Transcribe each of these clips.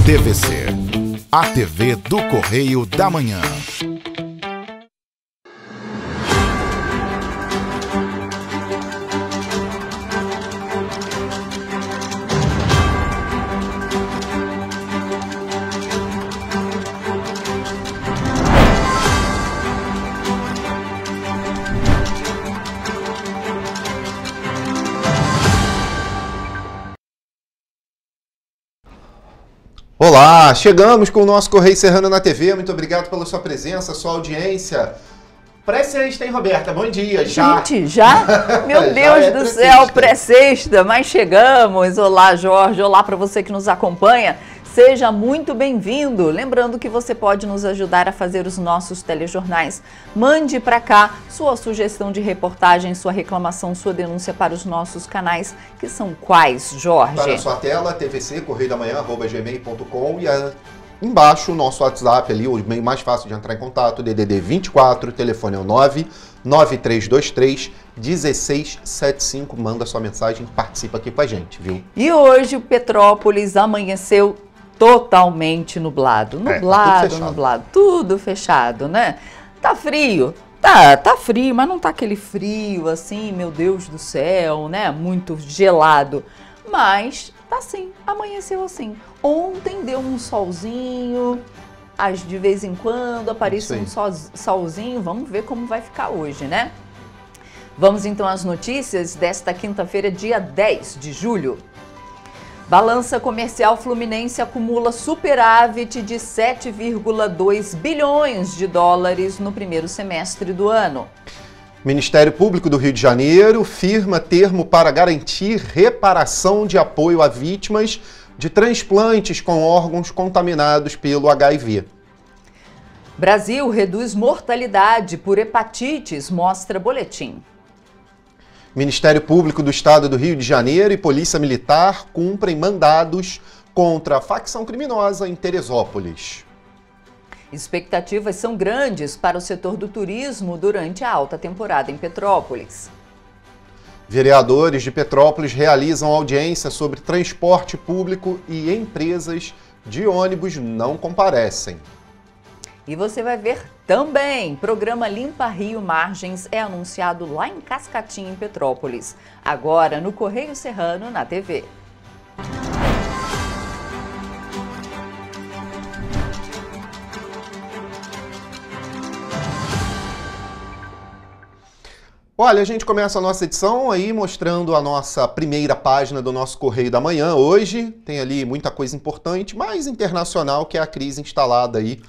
TVC, a TV do Correio da Manhã. Olá, chegamos com o nosso Correio Serrano na TV. Muito obrigado pela sua presença, sua audiência. Pré-sexta, hein, Roberta? Bom dia, já. Gente, já? Meu Deus do céu, pré-sexta, mas chegamos. Olá, Jorge, olá para você que nos acompanha. Seja muito bem-vindo. Lembrando que você pode nos ajudar a fazer os nossos telejornais. Mande para cá sua sugestão de reportagem, sua reclamação, sua denúncia para os nossos canais, que são quais, Jorge? Para a sua tela, tvc, correiodamanhã@gmail.com e embaixo o nosso WhatsApp ali, o meio mais fácil de entrar em contato, DDD 24, telefone é o 99323 1675. Manda sua mensagem, participa aqui com a gente, viu? E hoje o Petrópolis amanheceu totalmente nublado. Tudo fechado, né? Tá frio. Tá frio, mas não tá aquele frio assim, meu Deus do céu, né? Muito gelado. Mas tá assim, amanheceu assim. Ontem deu um solzinho, de vez em quando aparece um solzinho. Vamos ver como vai ficar hoje, né? Vamos então às notícias desta quinta-feira, dia 10 de julho. Balança comercial fluminense acumula superávit de 7,2 bilhões de dólares no primeiro semestre do ano. Ministério Público do Rio de Janeiro firma termo para garantir reparação de apoio a vítimas de transplantes com órgãos contaminados pelo HIV. Brasil reduz mortalidade por hepatites, mostra boletim. Ministério Público do Estado do Rio de Janeiro e Polícia Militar cumprem mandados contra a facção criminosa em Teresópolis. Expectativas são grandes para o setor do turismo durante a alta temporada em Petrópolis. Vereadores de Petrópolis realizam audiência sobre transporte público e empresas de ônibus não comparecem. E você vai ver também, programa Limpa Rio Margens é anunciado lá em Cascatinha, em Petrópolis. Agora no Correio Serrano, na TV. Olha, a gente começa a nossa edição aí mostrando a nossa primeira página do nosso Correio da Manhã. Hoje tem ali muita coisa importante, mais internacional, que é a crise instalada aí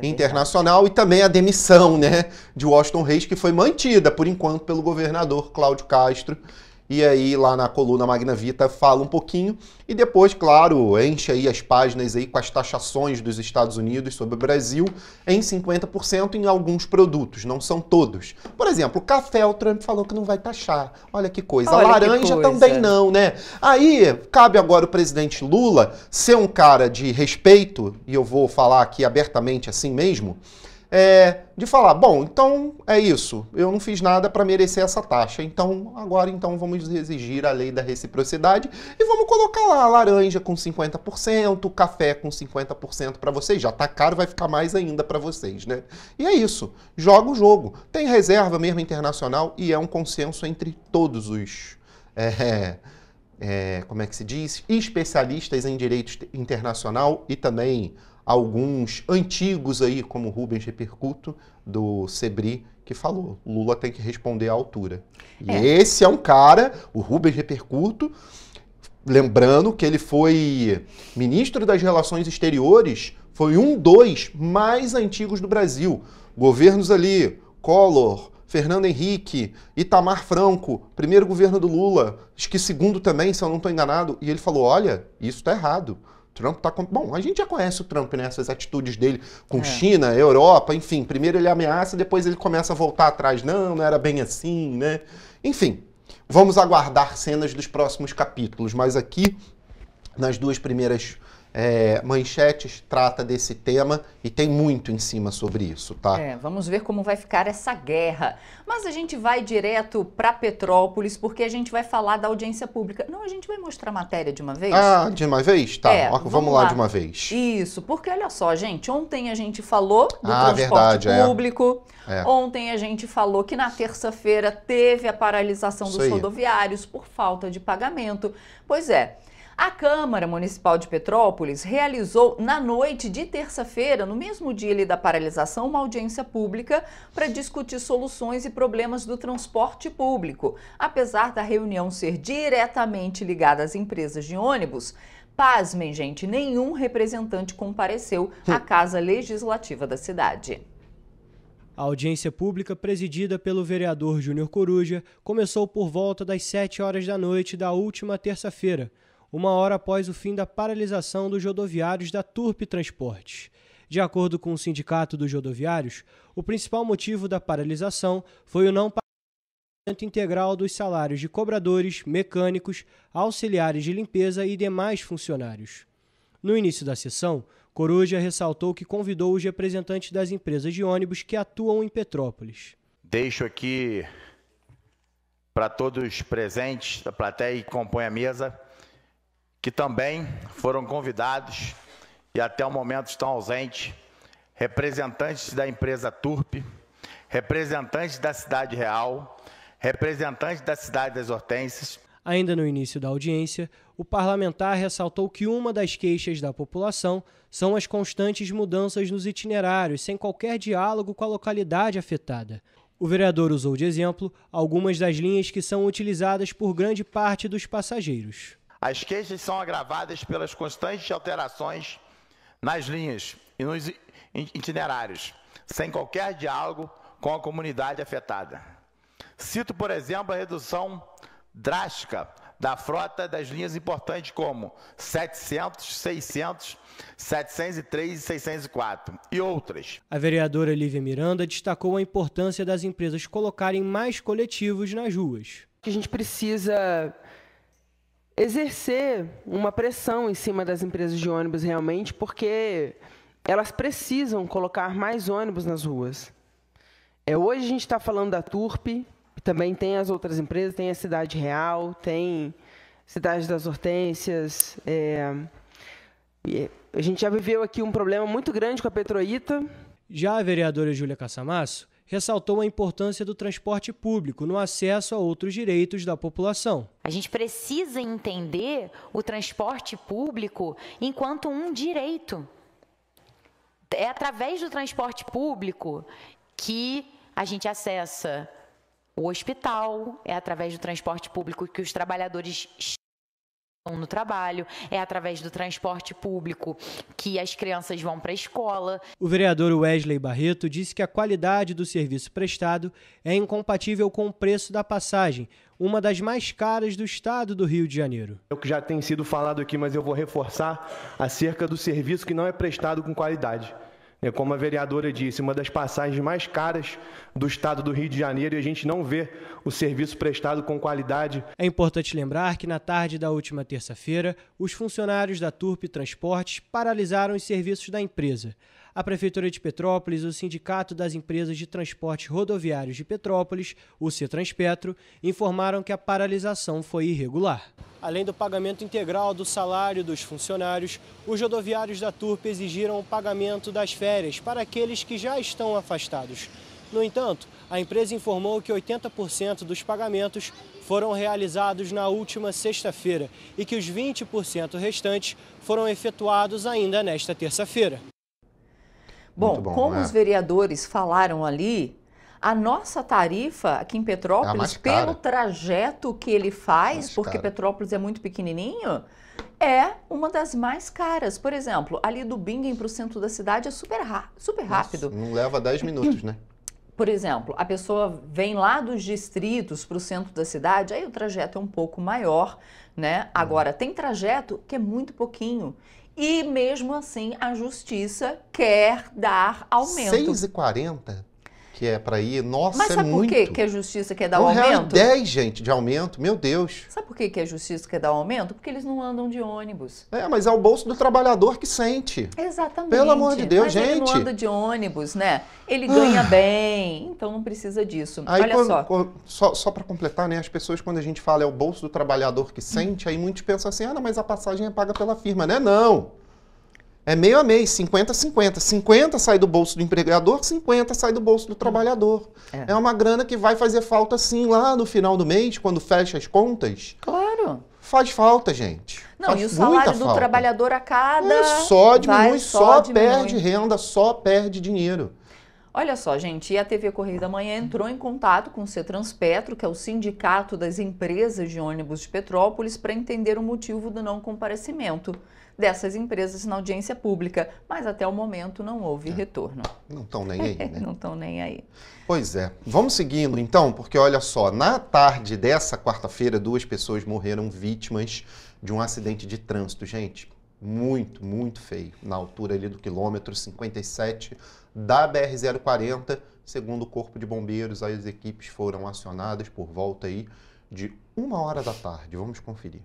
internacional, e também a demissão, né, de Washington Reis, que foi mantida por enquanto pelo governador Cláudio Castro. E aí lá na coluna Magna Vita fala um pouquinho e depois, claro, enche aí as páginas aí com as taxações dos Estados Unidos sobre o Brasil em 50% em alguns produtos, não são todos. Por exemplo, o café, o Trump falou que não vai taxar. Olha que coisa. A laranja também não, né? Aí cabe agora o presidente Lula ser um cara de respeito, e eu vou falar aqui abertamente assim mesmo, de falar, bom, então é isso, eu não fiz nada para merecer essa taxa, então agora vamos exigir a lei da reciprocidade e vamos colocar lá a laranja com 50%, o café com 50% para vocês, já tá caro, vai ficar mais ainda para vocês, né? E é isso, joga o jogo, tem reserva mesmo internacional e é um consenso entre todos os, como é que se diz, especialistas em direito internacional e também alguns antigos aí, como Rubens Repercuto, do SEBRI, que falou, Lula tem que responder à altura. E esse é um cara, o Rubens Repercuto, lembrando que ele foi ministro das Relações Exteriores, foi um dos mais antigos do Brasil. Governos ali, Collor, Fernando Henrique, Itamar Franco, primeiro governo do Lula, acho que segundo também, se eu não estou enganado, e ele falou, olha, isso está errado. Trump tá com... Bom, a gente já conhece o Trump, né? Essas atitudes dele com China, Europa, enfim. Primeiro ele ameaça, depois ele começa a voltar atrás. Não, não era bem assim, né? Enfim, vamos aguardar cenas dos próximos capítulos. Mas aqui, nas duas primeiras Manchetes trata desse tema e tem muito em cima sobre isso, tá? Vamos ver como vai ficar essa guerra. Mas a gente vai direto para Petrópolis, porque a gente vai falar da audiência pública. Não, a gente vai mostrar a matéria de uma vez? Ah, de uma vez? Tá, vamos lá de uma vez. Isso, porque olha só, gente, ontem a gente falou do transporte público. Ontem a gente falou que na terça-feira teve a paralisação dos rodoviários por falta de pagamento. Pois é. A Câmara Municipal de Petrópolis realizou na noite de terça-feira, no mesmo dia ali da paralisação, uma audiência pública para discutir soluções e problemas do transporte público. Apesar da reunião ser diretamente ligada às empresas de ônibus, pasmem, gente, nenhum representante compareceu à Casa Legislativa da cidade. A audiência pública, presidida pelo vereador Júnior Coruja, começou por volta das 7 horas da noite da última terça-feira, uma hora após o fim da paralisação dos rodoviários da Turp Transportes. De acordo com o Sindicato dos Rodoviários, o principal motivo da paralisação foi o não pagamento integral dos salários de cobradores, mecânicos, auxiliares de limpeza e demais funcionários. No início da sessão, Coruja ressaltou que convidou os representantes das empresas de ônibus que atuam em Petrópolis. Deixo aqui para todos presentes da plateia que compõem a mesa, que também foram convidados e até o momento estão ausentes, representantes da empresa Turp, representantes da Cidade Real, representantes da Cidade das Hortênsias. Ainda no início da audiência, o parlamentar ressaltou que uma das queixas da população são as constantes mudanças nos itinerários, sem qualquer diálogo com a localidade afetada. O vereador usou de exemplo algumas das linhas que são utilizadas por grande parte dos passageiros. As queixas são agravadas pelas constantes alterações nas linhas e nos itinerários, sem qualquer diálogo com a comunidade afetada. Cito, por exemplo, a redução drástica da frota das linhas importantes como 700, 600, 703 e 604 e outras. A vereadora Lívia Miranda destacou a importância das empresas colocarem mais coletivos nas ruas. A gente precisa exercer uma pressão em cima das empresas de ônibus realmente, porque elas precisam colocar mais ônibus nas ruas. Hoje a gente está falando da Turp, também tem as outras empresas, tem a Cidade Real, tem Cidade das Hortênsias. A gente já viveu aqui um problema muito grande com a Petroita. Já a vereadora Júlia Cassamasso ressaltou a importância do transporte público no acesso a outros direitos da população. A gente precisa entender o transporte público enquanto um direito. É através do transporte público que a gente acessa o hospital, é através do transporte público que os trabalhadores estão no trabalho, é através do transporte público que as crianças vão para a escola. O vereador Wesley Barreto disse que a qualidade do serviço prestado é incompatível com o preço da passagem, uma das mais caras do estado do Rio de Janeiro. É o que já tem sido falado aqui, mas eu vou reforçar acerca do serviço que não é prestado com qualidade. Como a vereadora disse, uma das passagens mais caras do estado do Rio de Janeiro, e a gente não vê o serviço prestado com qualidade. É importante lembrar que na tarde da última terça-feira, os funcionários da Turp Transportes paralisaram os serviços da empresa. A Prefeitura de Petrópolis, o Sindicato das Empresas de Transportes Rodoviários de Petrópolis, o CETranspetro, informaram que a paralisação foi irregular. Além do pagamento integral do salário dos funcionários, os rodoviários da Turp exigiram o pagamento das férias para aqueles que já estão afastados. No entanto, a empresa informou que 80% dos pagamentos foram realizados na última sexta-feira e que os 20% restantes foram efetuados ainda nesta terça-feira. Bom, como os vereadores falaram ali, a nossa tarifa aqui em Petrópolis, pelo trajeto que ele faz, porque Petrópolis é muito pequenininho, é uma das mais caras. Por exemplo, ali do Bingen para o centro da cidade é super rápido. Nossa, não leva 10 minutos, né? Por exemplo, a pessoa vem lá dos distritos para o centro da cidade, aí o trajeto é um pouco maior, né? Agora, tem trajeto que é muito pouquinho. E mesmo assim, a justiça quer dar aumento. 6,40? que é para ir, nossa, Mas sabe é por muito. quê que a justiça quer dar o R$1,10, aumento? gente, de aumento, meu Deus. Sabe por que a justiça quer dar o aumento? Porque eles não andam de ônibus. Mas é o bolso do trabalhador que sente. Exatamente. Pelo amor de Deus, mas gente. ele não anda de ônibus, né? Ele ganha bem, então não precisa disso. Aí, Olha só para completar, né? As pessoas, quando a gente fala é o bolso do trabalhador que sente, aí muitos pensam assim, não, mas a passagem é paga pela firma, né? Não. É meio a meio, 50-50. 50 sai do bolso do empregador, 50 sai do bolso do trabalhador. É uma grana que vai fazer falta, sim, lá no final do mês, quando fecha as contas. Claro. Faz falta, gente. Não, faz e o salário do falta. trabalhador a cada... Só diminui, só diminui. perde renda, só perde dinheiro. Olha só, gente, e a TV Correio da Manhã entrou em contato com o Cetranspetro, que é o sindicato das empresas de ônibus de Petrópolis, para entender o motivo do não comparecimento dessas empresas na audiência pública, mas até o momento não houve retorno. Não estão nem aí, né? Não estão nem aí. Pois é. Vamos seguindo então, porque olha só, na tarde dessa quarta-feira, 2 pessoas morreram vítimas de um acidente de trânsito, gente. Muito, muito feio, na altura ali do quilômetro 57 da BR-040. Segundo o Corpo de Bombeiros, as equipes foram acionadas por volta aí de 1h da tarde. Vamos conferir.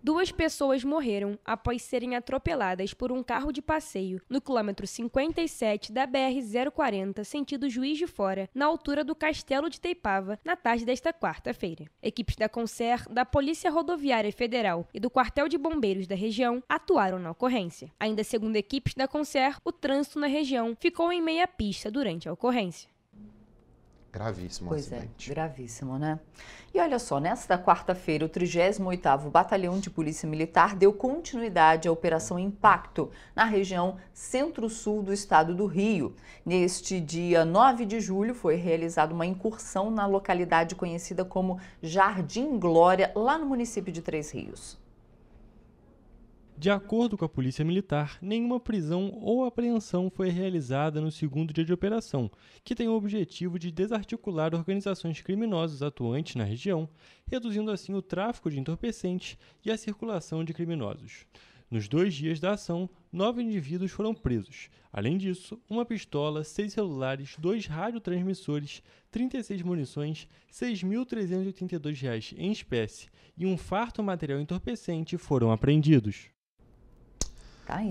2 pessoas morreram após serem atropeladas por um carro de passeio no quilômetro 57 da BR-040, sentido Juiz de Fora, na altura do Castelo de Teipava, na tarde desta quarta-feira. Equipes da Concer, da Polícia Rodoviária Federal e do Quartel de Bombeiros da região atuaram na ocorrência. Ainda segundo equipes da Concer, o trânsito na região ficou em meia pista durante a ocorrência. Gravíssimo acidente. Pois é, gravíssimo, né? E olha só, nesta quarta-feira, o 38º Batalhão de Polícia Militar deu continuidade à Operação Impacto, na região centro-sul do estado do Rio. Neste dia 9 de julho, foi realizada uma incursão na localidade conhecida como Jardim Glória, lá no município de Três Rios. De acordo com a Polícia Militar, nenhuma prisão ou apreensão foi realizada no segundo dia de operação, que tem o objetivo de desarticular organizações criminosas atuantes na região, reduzindo assim o tráfico de entorpecentes e a circulação de criminosos. Nos 2 dias da ação, 9 indivíduos foram presos. Além disso, uma pistola, 6 celulares, 2 radiotransmissores, 36 munições, R$ 6.382 em espécie e um farto material entorpecente foram apreendidos. Tá aí.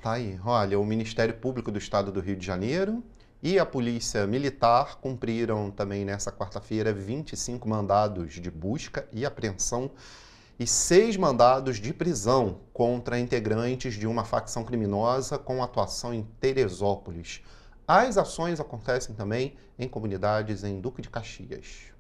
Tá aí. Olha, o Ministério Público do Estado do Rio de Janeiro e a Polícia Militar cumpriram também nessa quarta-feira 25 mandados de busca e apreensão e 6 mandados de prisão contra integrantes de uma facção criminosa com atuação em Teresópolis. As ações acontecem também em comunidades em Duque de Caxias.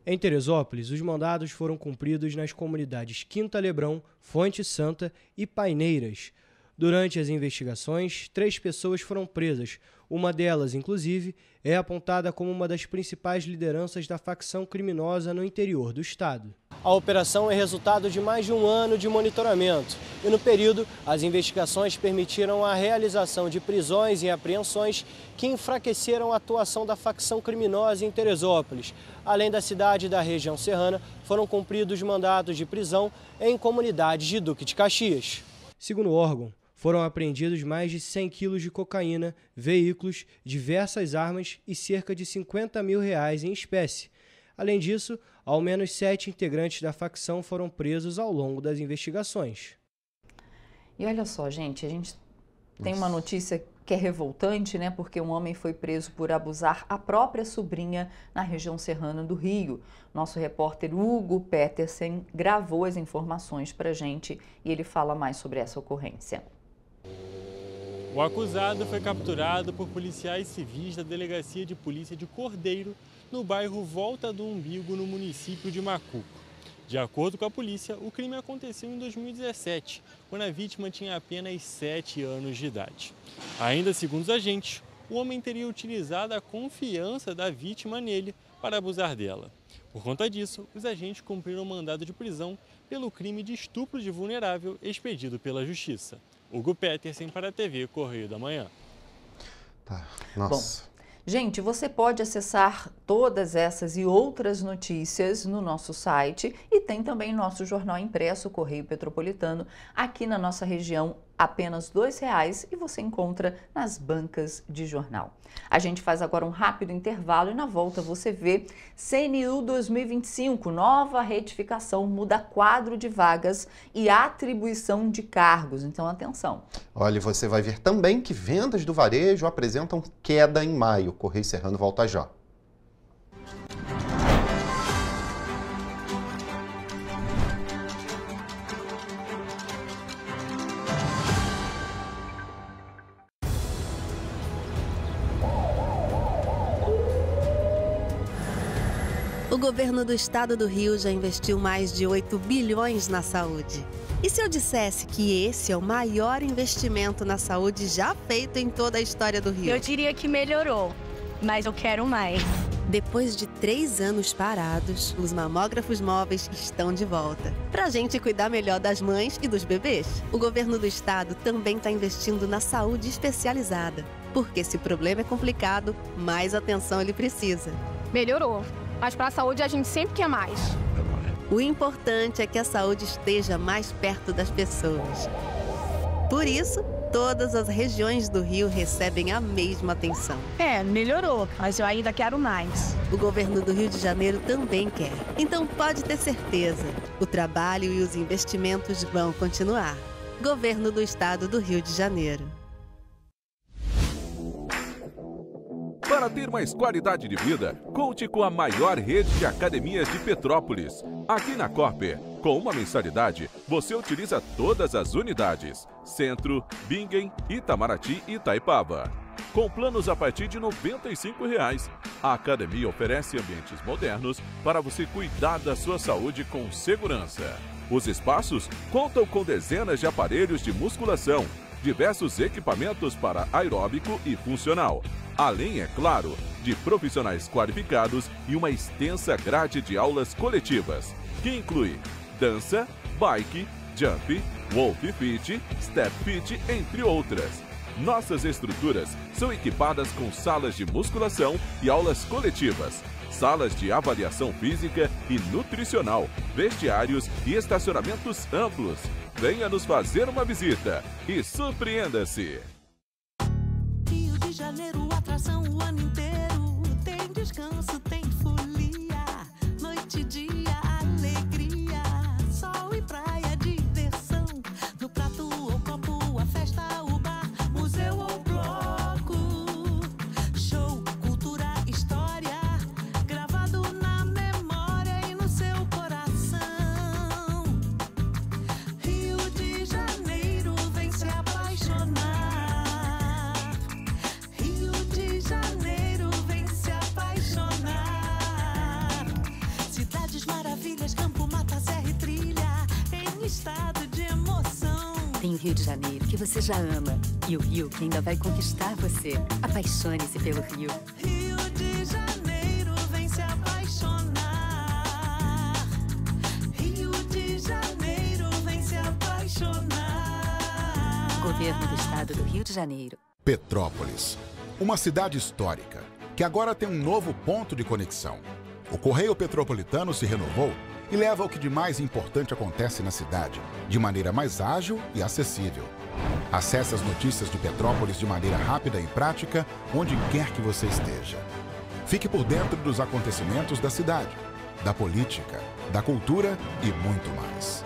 Em Teresópolis, os mandados foram cumpridos nas comunidades Quinta Lebrão, Fonte Santa e Paineiras. Durante as investigações, 3 pessoas foram presas. Uma delas, inclusive, é apontada como uma das principais lideranças da facção criminosa no interior do estado. A operação é resultado de mais de 1 ano de monitoramento e, no período, as investigações permitiram a realização de prisões e apreensões que enfraqueceram a atuação da facção criminosa em Teresópolis. Além da cidade e da região serrana, foram cumpridos mandados de prisão em comunidades de Duque de Caxias. Segundo o órgão, foram apreendidos mais de 100 quilos de cocaína, veículos, diversas armas e cerca de R$50 mil em espécie. Além disso, ao menos 7 integrantes da facção foram presos ao longo das investigações. E olha só, gente, a gente tem uma notícia que é revoltante, né? Porque um homem foi preso por abusar a própria sobrinha na região serrana do Rio. Nosso repórter Hugo Petersen gravou as informações pra gente e ele fala mais sobre essa ocorrência. O acusado foi capturado por policiais civis da Delegacia de Polícia de Cordeiro, no bairro Volta do Umbigo, no município de Macuco. De acordo com a polícia, o crime aconteceu em 2017, quando a vítima tinha apenas 7 anos de idade. Ainda segundo os agentes, o homem teria utilizado a confiança da vítima nele para abusar dela. Por conta disso, os agentes cumpriram mandado de prisão pelo crime de estupro de vulnerável expedido pela Justiça. Hugo Petersen para a TV Correio da Manhã. Tá. Nossa. Bom, gente, você pode acessar todas essas e outras notícias no nosso site e tem também nosso jornal impresso, Correio Petropolitano, aqui na nossa região apenas R$ 2,00 e você encontra nas bancas de jornal. A gente faz agora um rápido intervalo e na volta você vê CNU 2025, nova retificação, muda quadro de vagas e atribuição de cargos. Então, atenção. Olha, você vai ver também que vendas do varejo apresentam queda em maio. Correio Serrano volta já. O governo do estado do Rio já investiu mais de 8 bilhões na saúde. E se eu dissesse que esse é o maior investimento na saúde já feito em toda a história do Rio? Eu diria que melhorou, mas eu quero mais. Depois de 3 anos parados, os mamógrafos móveis estão de volta. Pra gente cuidar melhor das mães e dos bebês. O governo do estado também está investindo na saúde especializada. Porque se o problema é complicado, mais atenção ele precisa. Melhorou. Mas para a saúde a gente sempre quer mais. O importante é que a saúde esteja mais perto das pessoas. Por isso, todas as regiões do Rio recebem a mesma atenção. Melhorou, mas eu ainda quero mais. O governo do Rio de Janeiro também quer. Então pode ter certeza, o trabalho e os investimentos vão continuar. Governo do Estado do Rio de Janeiro. Para ter mais qualidade de vida, conte com a maior rede de academias de Petrópolis. Aqui na Corper, com uma mensalidade, você utiliza todas as unidades: Centro, Bingen, Itamaraty e Itaipava. Com planos a partir de R$ 95,00. A academia oferece ambientes modernos para você cuidar da sua saúde com segurança. Os espaços contam com dezenas de aparelhos de musculação, diversos equipamentos para aeróbico e funcional. Além, é claro, de profissionais qualificados e uma extensa grade de aulas coletivas, que inclui dança, bike, jump, wolf fit, step fit, entre outras. Nossas estruturas são equipadas com salas de musculação e aulas coletivas, salas de avaliação física e nutricional, vestiários e estacionamentos amplos. Venha nos fazer uma visita e surpreenda-se! Rio de Janeiro, atração o ano inteiro. Tem descanso, tem folia, noite e dia, alegria, sol e praia, diversão. No prato ou copo, a festa, o bar, museu ou bloco. Show, cultura, história, gravado na memória e no seu coração. Rio de Janeiro, vem se apaixonar. Maravilhas, campo, mata, serra e trilha, em estado de emoção. Tem o Rio de Janeiro, que você já ama, e o Rio, que ainda vai conquistar você. Apaixone-se pelo Rio. Rio de Janeiro, vem se apaixonar. Rio de Janeiro, vem se apaixonar. Governo do Estado do Rio de Janeiro. Petrópolis, uma cidade histórica, que agora tem um novo ponto de conexão. O Correio Petropolitano se renovou e leva o que de mais importante acontece na cidade, de maneira mais ágil e acessível. Acesse as notícias de Petrópolis de maneira rápida e prática, onde quer que você esteja. Fique por dentro dos acontecimentos da cidade, da política, da cultura e muito mais.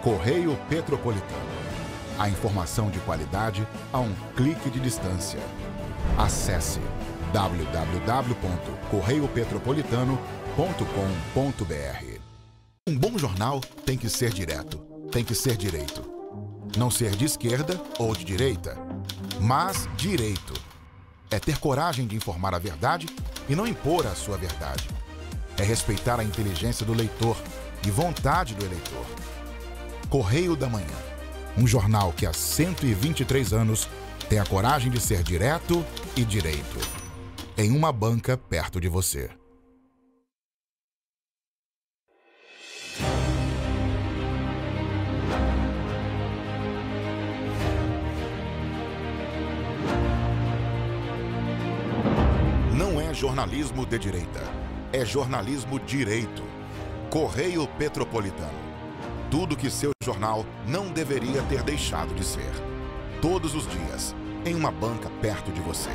Correio Petropolitano. A informação de qualidade a um clique de distância. Acesse www.correiopetropolitano.com.br. Um bom jornal tem que ser direto, tem que ser direito. Não ser de esquerda ou de direita, mas direito. É ter coragem de informar a verdade e não impor a sua verdade. É respeitar a inteligência do leitor e vontade do eleitor. Correio da Manhã, um jornal que há 123 anos tem a coragem de ser direto e direito. Em uma banca perto de você. Não é jornalismo de direita, é jornalismo direito. Correio Petropolitano. Tudo que seu jornal não deveria ter deixado de ser. todos os dias, em uma banca perto de você.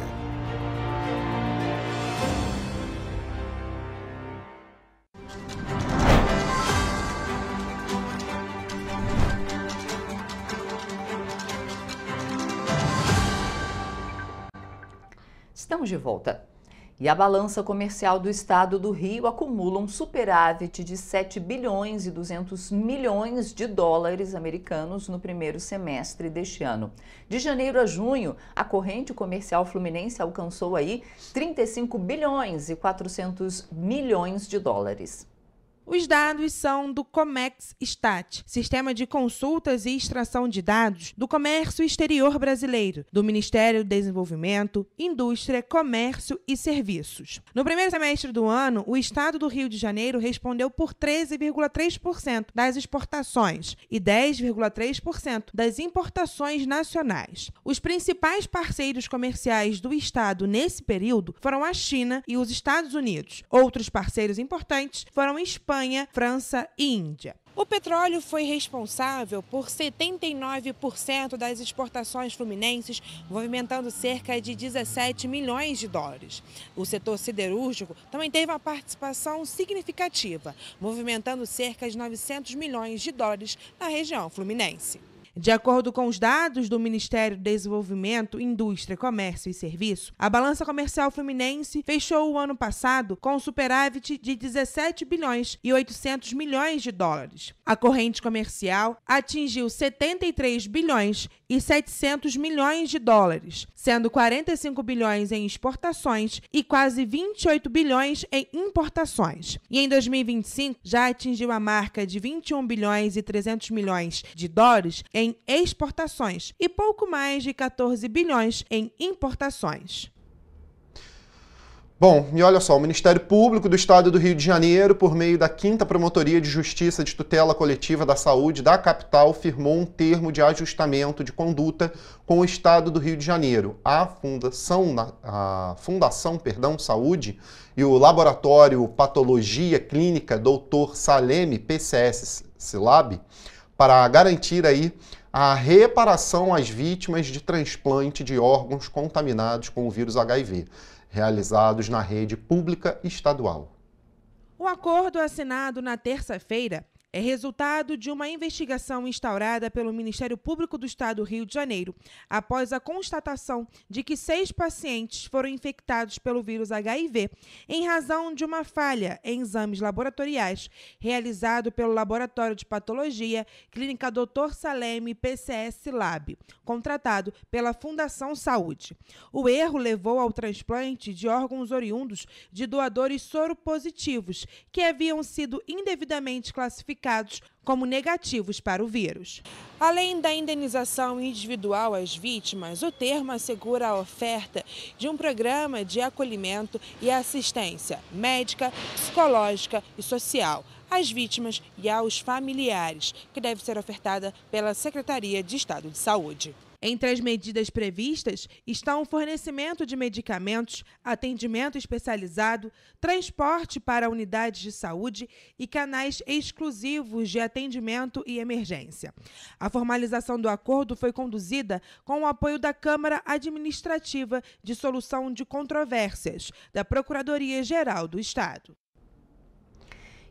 Estamos de volta. E a balança comercial do estado do Rio acumula um superávit de 7 bilhões e 200 milhões de dólares americanos no primeiro semestre deste ano. De janeiro a junho, a corrente comercial fluminense alcançou aí 35 bilhões e 400 milhões de dólares. Os dados são do Comex Stat, Sistema de Consultas e Extração de Dados do Comércio Exterior Brasileiro, do Ministério do Desenvolvimento, Indústria, Comércio e Serviços. No primeiro semestre do ano, o estado do Rio de Janeiro respondeu por 13,3% das exportações e 10,3% das importações nacionais. Os principais parceiros comerciais do estado nesse período foram a China e os Estados Unidos. Outros parceiros importantes foram Espanha, França e Índia. O petróleo foi responsável por 79% das exportações fluminenses, movimentando cerca de 17 milhões de dólares. O setor siderúrgico também teve uma participação significativa, movimentando cerca de 900 milhões de dólares na região fluminense. De acordo com os dados do Ministério do Desenvolvimento, Indústria, Comércio e Serviço, a balança comercial fluminense fechou o ano passado com um superávit de 17 bilhões e 800 milhões de dólares. A corrente comercial atingiu 73 bilhões e 700 milhões de dólares, sendo 45 bilhões em exportações e quase 28 bilhões em importações. E em 2025 já atingiu a marca de 21 bilhões e 300 milhões de dólares em exportações e pouco mais de 14 bilhões em importações. Bom, e olha só, o Ministério Público do Estado do Rio de Janeiro, por meio da 5ª Promotoria de Justiça de Tutela Coletiva da Saúde da capital, firmou um termo de ajustamento de conduta com o Estado do Rio de Janeiro, a Fundação Saúde e o Laboratório Patologia Clínica Dr. Saleme PCS Silab, para garantir aí a reparação às vítimas de transplante de órgãos contaminados com o vírus HIV, realizados na rede pública estadual. O acordo assinado na terça-feira é resultado de uma investigação instaurada pelo Ministério Público do Estado do Rio de Janeiro, após a constatação de que 6 pacientes foram infectados pelo vírus HIV em razão de uma falha em exames laboratoriais realizado pelo Laboratório de Patologia Clínica Dr. Saleme PCS Lab, contratado pela Fundação Saúde. O erro levou ao transplante de órgãos oriundos de doadores soropositivos que haviam sido indevidamente classificados como negativos para o vírus. Além da indenização individual às vítimas, o termo assegura a oferta de um programa de acolhimento e assistência médica, psicológica e social às vítimas e aos familiares, que deve ser ofertada pela Secretaria de Estado de Saúde. Entre as medidas previstas estão o fornecimento de medicamentos, atendimento especializado, transporte para unidades de saúde e canais exclusivos de atendimento e emergência. A formalização do acordo foi conduzida com o apoio da Câmara Administrativa de Solução de Controvérsias, da Procuradoria-Geral do Estado.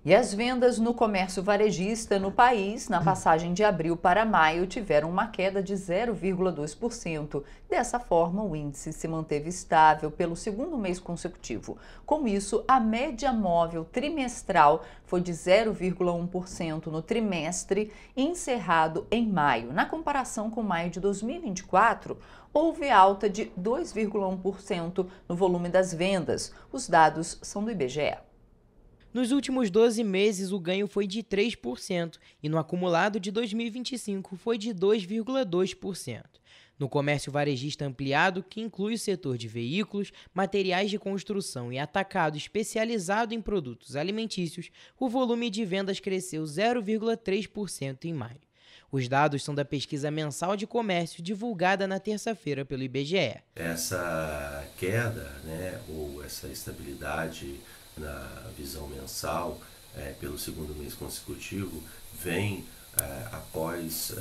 E as vendas no comércio varejista no país, na passagem de abril para maio, tiveram uma queda de 0,2%. Dessa forma, o índice se manteve estável pelo segundo mês consecutivo. Com isso, a média móvel trimestral foi de 0,1% no trimestre encerrado em maio. Na comparação com maio de 2024, houve alta de 2,1% no volume das vendas. Os dados são do IBGE. Nos últimos 12 meses, o ganho foi de 3% e no acumulado de 2025 foi de 2,2%. No comércio varejista ampliado, que inclui o setor de veículos, materiais de construção e atacado especializado em produtos alimentícios, o volume de vendas cresceu 0,3% em maio. Os dados são da pesquisa mensal de comércio divulgada na terça-feira pelo IBGE. Essa queda, ou essa estabilidade na visão mensal, pelo segundo mês consecutivo, vem após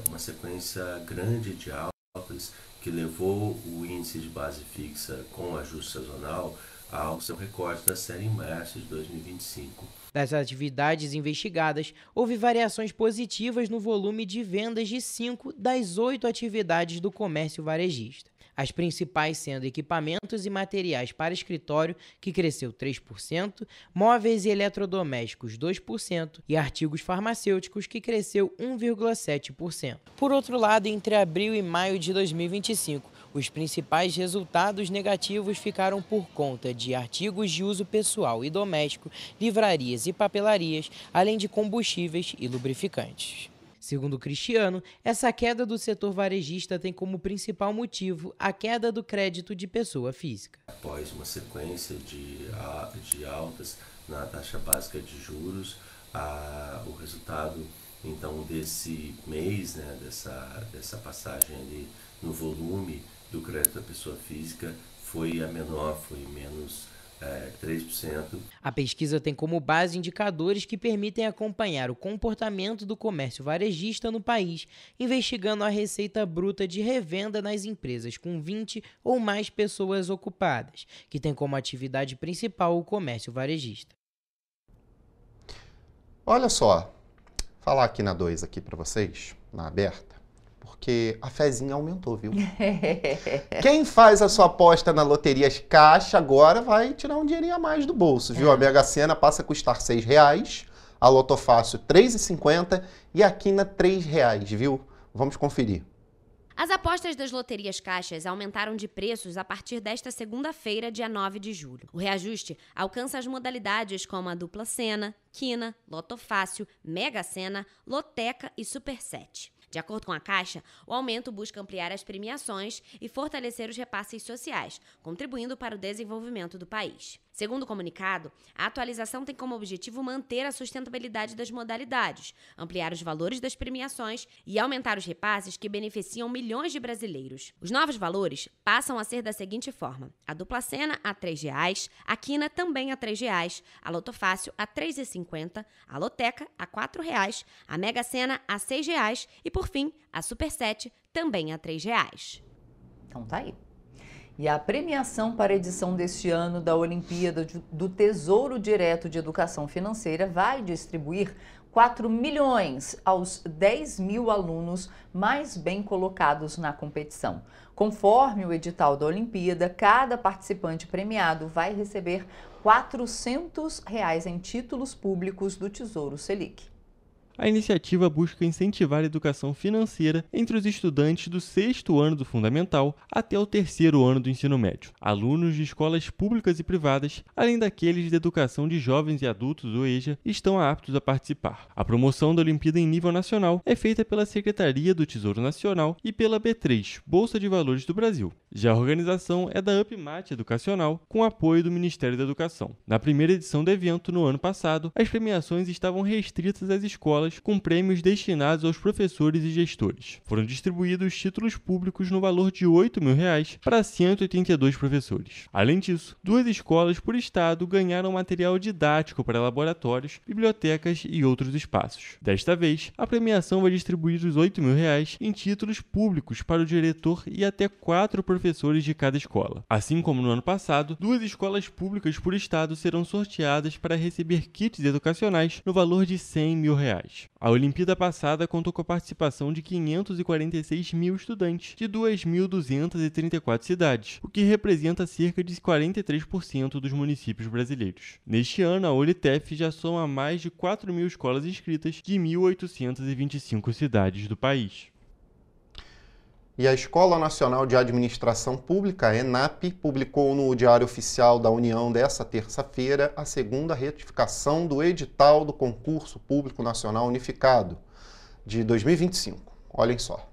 uma sequência grande de alta altas, que levou o índice de base fixa com ajuste sazonal ao seu recorde da série em março de 2025. Das atividades investigadas, houve variações positivas no volume de vendas de 5 das 8 atividades do comércio varejista. As principais sendo equipamentos e materiais para escritório, que cresceu 3%, móveis e eletrodomésticos 2% e artigos farmacêuticos, que cresceu 1,7%. Por outro lado, entre abril e maio de 2025, os principais resultados negativos ficaram por conta de artigos de uso pessoal e doméstico, livrarias e papelarias, além de combustíveis e lubrificantes. Segundo Cristiano, essa queda do setor varejista tem como principal motivo a queda do crédito de pessoa física. Após uma sequência de altas na taxa básica de juros, o resultado então desse mês, né, dessa passagem ali no volume do crédito da pessoa física foi a menor, foi menos 3%. A pesquisa tem como base indicadores que permitem acompanhar o comportamento do comércio varejista no país, investigando a receita bruta de revenda nas empresas com 20 ou mais pessoas ocupadas, que tem como atividade principal o comércio varejista. Olha só, falar aqui na 2 aqui para vocês, na aberta, porque a fezinha aumentou, viu? Quem faz a sua aposta na Loterias Caixa agora vai tirar um dinheirinho a mais do bolso, viu? A Mega Sena passa a custar R$ 6,00, a Lotofácil R$ 3,50 e a Quina R$ 3,00, viu? Vamos conferir. As apostas das loterias caixas aumentaram de preços a partir desta segunda-feira, dia 9 de julho. O reajuste alcança as modalidades como a Dupla Sena, Quina, Lotofácil, Mega Sena, Loteca e Super 7. De acordo com a Caixa, o aumento busca ampliar as premiações e fortalecer os repasses sociais, contribuindo para o desenvolvimento do país. Segundo o comunicado, a atualização tem como objetivo manter a sustentabilidade das modalidades, ampliar os valores das premiações e aumentar os repasses que beneficiam milhões de brasileiros. Os novos valores passam a ser da seguinte forma: a Dupla Sena a R$ 3,00, a Quina também a R$ 3,00, a Lotofácil a R$ 3,50, a Loteca a R$ 4,00, a Mega Sena a R$ 6,00 e, por fim, a Super 7 também a R$ 3,00. Então tá aí. E a premiação para a edição deste ano da Olimpíada do Tesouro Direto de Educação Financeira vai distribuir 4 milhões aos 10 mil alunos mais bem colocados na competição. Conforme o edital da Olimpíada, cada participante premiado vai receber R$ 400 em títulos públicos do Tesouro Selic. A iniciativa busca incentivar a educação financeira entre os estudantes do 6º ano do Fundamental até o 3º ano do ensino médio, alunos de escolas públicas e privadas, além daqueles de educação de jovens e adultos, ou EJA, estão aptos a participar. A promoção da Olimpíada em nível nacional é feita pela Secretaria do Tesouro Nacional e pela B3, Bolsa de Valores do Brasil. Já a organização é da UPMAT Educacional, com apoio do Ministério da Educação. Na primeira edição do evento, no ano passado, as premiações estavam restritas às escolas com prêmios destinados aos professores e gestores. Foram distribuídos títulos públicos no valor de R$ 8.000 para 182 professores. Além disso, 2 escolas por estado ganharam material didático para laboratórios, bibliotecas e outros espaços. Desta vez, a premiação vai distribuir os R$ 8.000 em títulos públicos para o diretor e até 4 professores de cada escola. Assim como no ano passado, 2 escolas públicas por estado serão sorteadas para receber kits educacionais no valor de R$ 100.000. A Olimpíada passada contou com a participação de 546 mil estudantes de 2.234 cidades, o que representa cerca de 43% dos municípios brasileiros. Neste ano, a Olitef já soma mais de 4 mil escolas inscritas de 1.825 cidades do país. E a Escola Nacional de Administração Pública, a ENAP, publicou no Diário Oficial da União desta terça-feira a segunda retificação do edital do Concurso Público Nacional Unificado de 2025. Olhem só.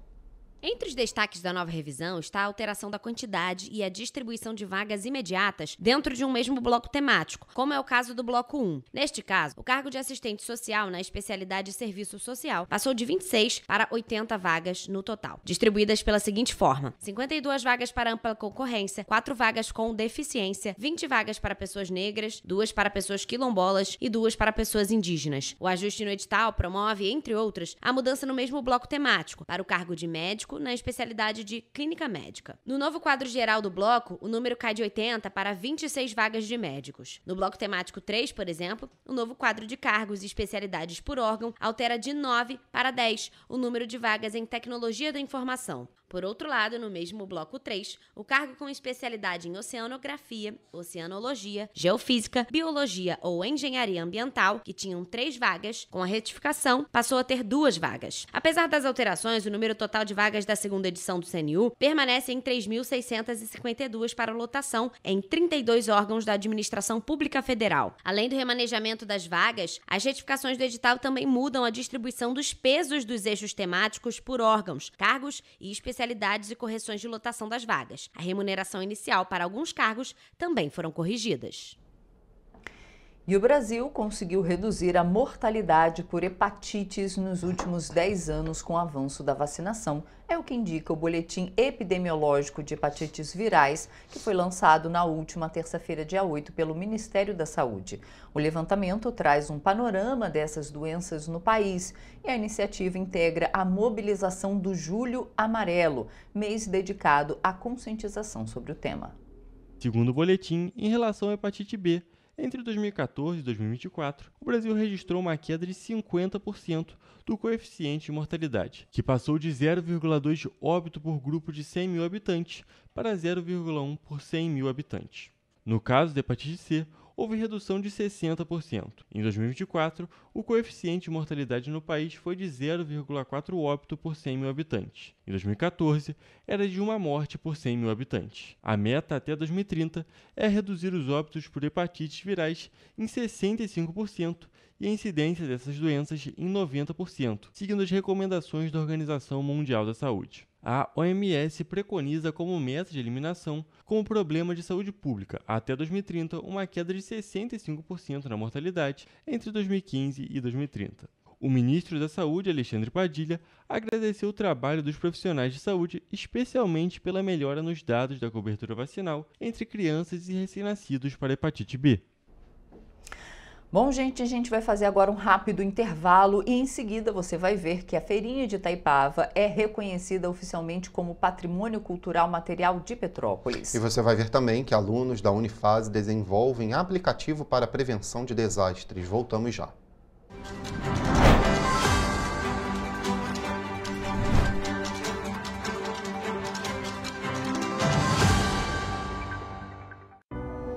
Entre os destaques da nova revisão está a alteração da quantidade e a distribuição de vagas imediatas dentro de um mesmo bloco temático, como é o caso do bloco 1. Neste caso, o cargo de assistente social na especialidade Serviço Social passou de 26 para 80 vagas no total, distribuídas pela seguinte forma: 52 vagas para ampla concorrência, 4 vagas com deficiência, 20 vagas para pessoas negras, 2 para pessoas quilombolas e 2 para pessoas indígenas. O ajuste no edital promove, entre outras, a mudança no mesmo bloco temático para o cargo de médico médico na especialidade de clínica médica. No novo quadro geral do bloco, o número cai de 80 para 26 vagas de médicos. No bloco temático 3, por exemplo, o novo quadro de cargos e especialidades por órgão altera de 9 para 10 o número de vagas em tecnologia da informação. Por outro lado, no mesmo bloco 3, o cargo com especialidade em oceanografia, oceanologia, geofísica, biologia ou engenharia ambiental, que tinham 3 vagas, com a retificação, passou a ter 2 vagas. Apesar das alterações, o número total de vagas da segunda edição do CNU permanece em 3.652 para lotação em 32 órgãos da administração pública federal. Além do remanejamento das vagas, as retificações do edital também mudam a distribuição dos pesos dos eixos temáticos por órgãos, cargos e especialidades e correções de lotação das vagas. A remuneração inicial para alguns cargos também foram corrigidas. E o Brasil conseguiu reduzir a mortalidade por hepatites nos últimos 10 anos com o avanço da vacinação. É o que indica o Boletim Epidemiológico de Hepatites Virais, que foi lançado na última terça-feira, dia 8, pelo Ministério da Saúde. O levantamento traz um panorama dessas doenças no país e a iniciativa integra a mobilização do Julho Amarelo, mês dedicado à conscientização sobre o tema. Segundo o boletim, em relação à hepatite B, entre 2014 e 2024, o Brasil registrou uma queda de 50% do coeficiente de mortalidade, que passou de 0,2 óbito por grupo de 100 mil habitantes para 0,1 por 100 mil habitantes. No caso da hepatite C, houve redução de 60%. Em 2024, o coeficiente de mortalidade no país foi de 0,4 óbito por 100 mil habitantes. Em 2014, era de 1 morte por 100 mil habitantes. A meta até 2030 é reduzir os óbitos por hepatites virais em 65% e a incidência dessas doenças em 90%, seguindo as recomendações da Organização Mundial da Saúde. A OMS preconiza como meta de eliminação, como problema de saúde pública, até 2030, uma queda de 65% na mortalidade entre 2015 e 2030. O ministro da Saúde, Alexandre Padilha, agradeceu o trabalho dos profissionais de saúde, especialmente pela melhora nos dados da cobertura vacinal entre crianças e recém-nascidos para hepatite B. Bom, gente, a gente vai fazer agora um rápido intervalo e em seguida você vai ver que a Feirinha de Itaipava é reconhecida oficialmente como Patrimônio Cultural Material de Petrópolis. E você vai ver também que alunos da Unifase desenvolvem aplicativo para a prevenção de desastres. Voltamos já.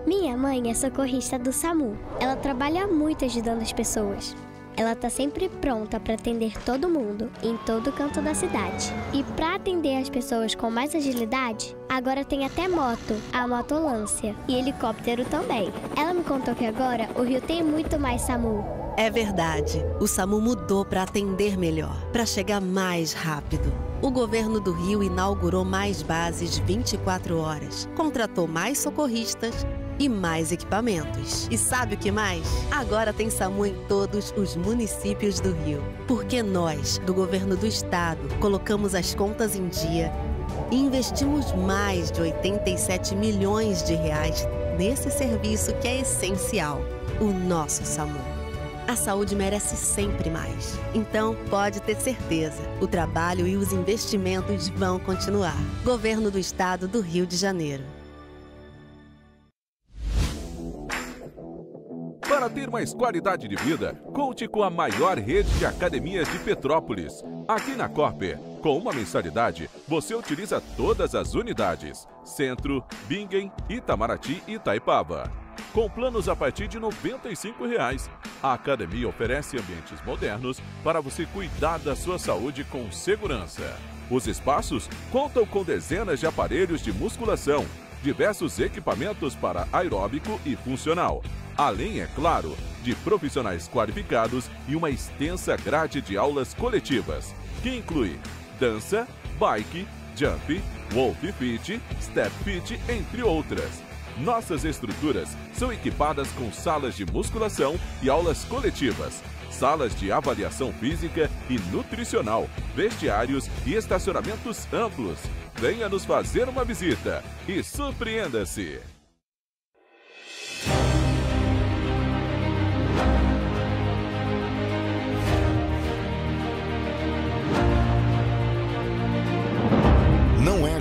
Minha mãe é socorrista do SAMU. Ela trabalha muito ajudando as pessoas. Ela tá sempre pronta para atender todo mundo, em todo canto da cidade. E para atender as pessoas com mais agilidade, agora tem até moto, a motolância, e helicóptero também. Ela me contou que agora o Rio tem muito mais SAMU. É verdade. O SAMU mudou para atender melhor, para chegar mais rápido. O governo do Rio inaugurou mais bases 24 horas, contratou mais socorristas e mais equipamentos. E sabe o que mais? Agora tem SAMU em todos os municípios do Rio. Porque nós, do governo do estado, colocamos as contas em dia e investimos mais de 87 milhões de reais nesse serviço que é essencial, o nosso SAMU. A saúde merece sempre mais. Então, pode ter certeza, o trabalho e os investimentos vão continuar. Governo do Estado do Rio de Janeiro. Para ter mais qualidade de vida, conte com a maior rede de academias de Petrópolis. Aqui na Corper, com uma mensalidade, você utiliza todas as unidades: Centro, Bingen, Itamaraty e Itaipava. Com planos a partir de R$ 95,00. A academia oferece ambientes modernos para você cuidar da sua saúde com segurança. Os espaços contam com dezenas de aparelhos de musculação, diversos equipamentos para aeróbico e funcional, além, é claro, de profissionais qualificados e uma extensa grade de aulas coletivas, que inclui dança, bike, jump, wolf fit, step fit, entre outras. Nossas estruturas são equipadas com salas de musculação e aulas coletivas, salas de avaliação física e nutricional, vestiários e estacionamentos amplos. Venha nos fazer uma visita e surpreenda-se!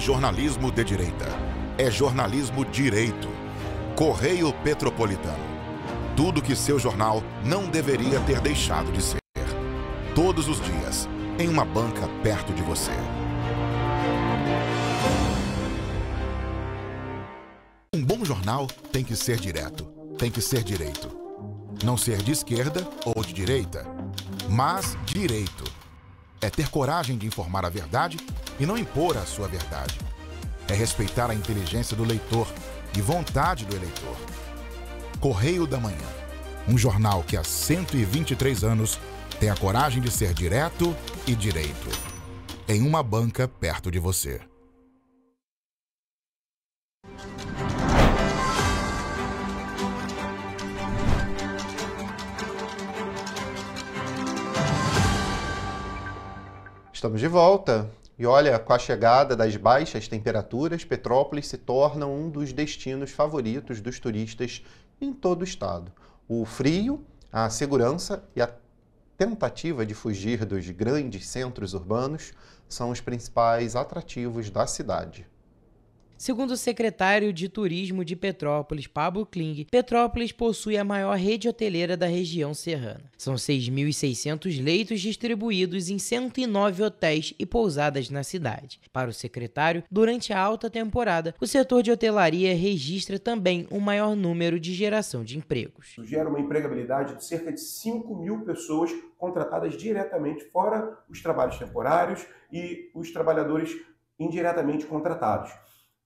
jornalismo de direita. É jornalismo direito. Correio Petropolitano. Tudo que seu jornal não deveria ter deixado de ser. Todos os dias, em uma banca perto de você. Um bom jornal tem que ser direto, tem que ser direito. Não ser de esquerda ou de direita, mas direito. É ter coragem de informar a verdade e não impor a sua verdade. É respeitar a inteligência do leitor e vontade do eleitor. Correio da Manhã, um jornal que há 123 anos tem a coragem de ser direto e direito. Em uma banca perto de você. Estamos de volta. E olha, com a chegada das baixas temperaturas, Petrópolis se torna um dos destinos favoritos dos turistas em todo o estado. O frio, a segurança e a tentativa de fugir dos grandes centros urbanos são os principais atrativos da cidade. Segundo o secretário de Turismo de Petrópolis, Pablo Kling, Petrópolis possui a maior rede hoteleira da região serrana. São 6.600 leitos distribuídos em 109 hotéis e pousadas na cidade. Para o secretário, durante a alta temporada, o setor de hotelaria registra também um maior número de geração de empregos. Gera uma empregabilidade de cerca de 5.000 pessoas contratadas diretamente, fora os trabalhos temporários e os trabalhadores indiretamente contratados.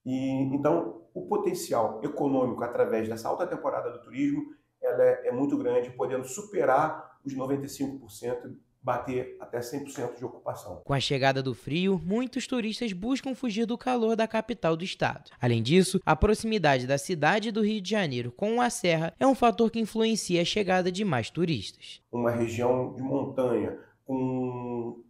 E, então, o potencial econômico através dessa alta temporada do turismo ela é muito grande, podendo superar os 95%, bater até 100% de ocupação. Com a chegada do frio, muitos turistas buscam fugir do calor da capital do estado. Além disso, a proximidade da cidade do Rio de Janeiro com a Serra é um fator que influencia a chegada de mais turistas. Uma região de montanha com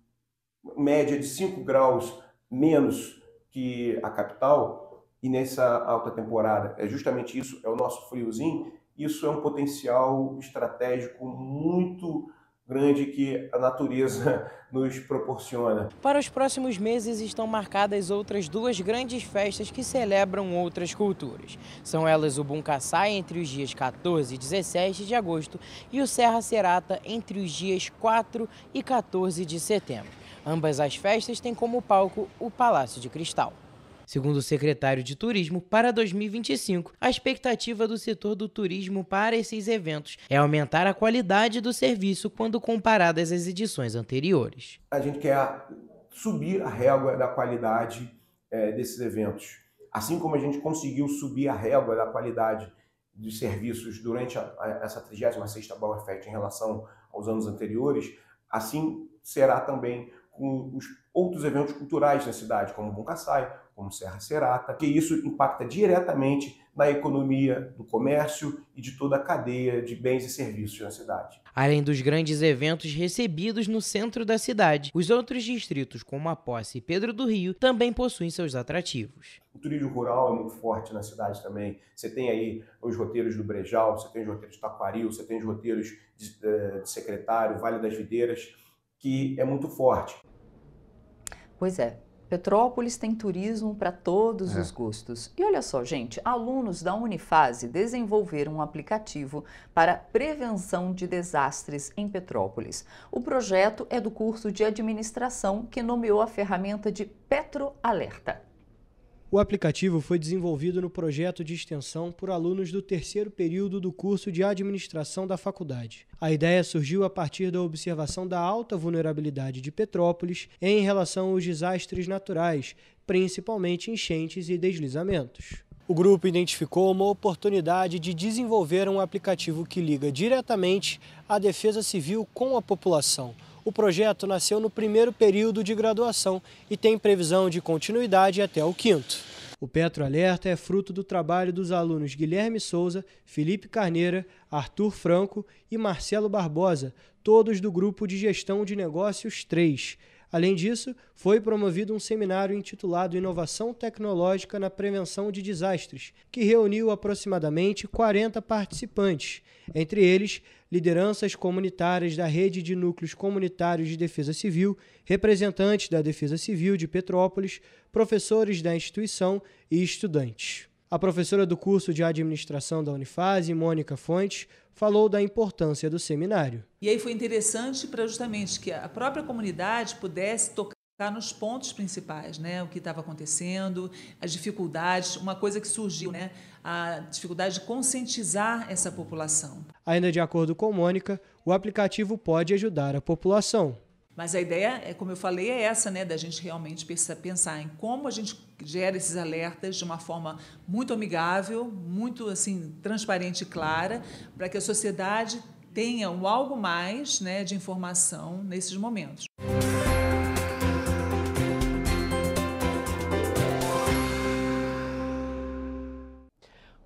média de 5 graus menos que a capital, e nessa alta temporada é justamente isso, é o nosso friozinho, isso é um potencial estratégico muito grande que a natureza nos proporciona. Para os próximos meses estão marcadas outras duas grandes festas que celebram outras culturas. São elas o Buncaçai entre os dias 14 e 17 de agosto e o Serra Serata entre os dias 4 e 14 de setembro. Ambas as festas têm como palco o Palácio de Cristal. Segundo o secretário de Turismo, para 2025, a expectativa do setor do turismo para esses eventos é aumentar a qualidade do serviço quando comparadas às edições anteriores. A gente quer subir a régua da qualidade desses eventos. Assim como a gente conseguiu subir a régua da qualidade de serviços durante essa 36ª Bauer Fest em relação aos anos anteriores, assim será também com os outros eventos culturais na cidade, como o Buncaçai, como Serra Serata, que isso impacta diretamente na economia do comércio e de toda a cadeia de bens e serviços na cidade. Além dos grandes eventos recebidos no centro da cidade, os outros distritos, como a Posse e Pedro do Rio, também possuem seus atrativos. O turismo rural é muito forte na cidade também. Você tem aí os roteiros do Brejal, você tem os roteiros de Taquaril, você tem os roteiros de Secretário, Vale das Videiras, que é muito forte. Pois é, Petrópolis tem turismo para todos os gostos. E olha só, gente, alunos da Unifase desenvolveram um aplicativo para prevenção de desastres em Petrópolis. O projeto é do curso de administração que nomeou a ferramenta de Petroalerta. O aplicativo foi desenvolvido no projeto de extensão por alunos do terceiro período do curso de administração da faculdade. A ideia surgiu a partir da observação da alta vulnerabilidade de Petrópolis em relação aos desastres naturais, principalmente enchentes e deslizamentos. O grupo identificou uma oportunidade de desenvolver um aplicativo que liga diretamente a defesa civil com a população. O projeto nasceu no primeiro período de graduação e tem previsão de continuidade até o 5º. O Petroalerta é fruto do trabalho dos alunos Guilherme Souza, Felipe Carneira, Arthur Franco e Marcelo Barbosa, todos do grupo de gestão de negócios 3. Além disso, foi promovido um seminário intitulado Inovação Tecnológica na Prevenção de Desastres, que reuniu aproximadamente 40 participantes, entre eles lideranças comunitárias da Rede de Núcleos Comunitários de Defesa Civil, representantes da Defesa Civil de Petrópolis, professores da instituição e estudantes. A professora do curso de administração da Unifase, Mônica Fontes, falou da importância do seminário. E aí foi interessante para justamente que a própria comunidade pudesse tocar nos pontos principais, né? O que estava acontecendo, as dificuldades, uma coisa que surgiu, né? A dificuldade de conscientizar essa população. Ainda de acordo com Mônica, o aplicativo pode ajudar a população. Mas a ideia, como eu falei, é essa, né, da gente realmente pensar em como a gente gera esses alertas de uma forma muito amigável, muito assim transparente e clara, para que a sociedade tenha algo mais, né, de informação nesses momentos.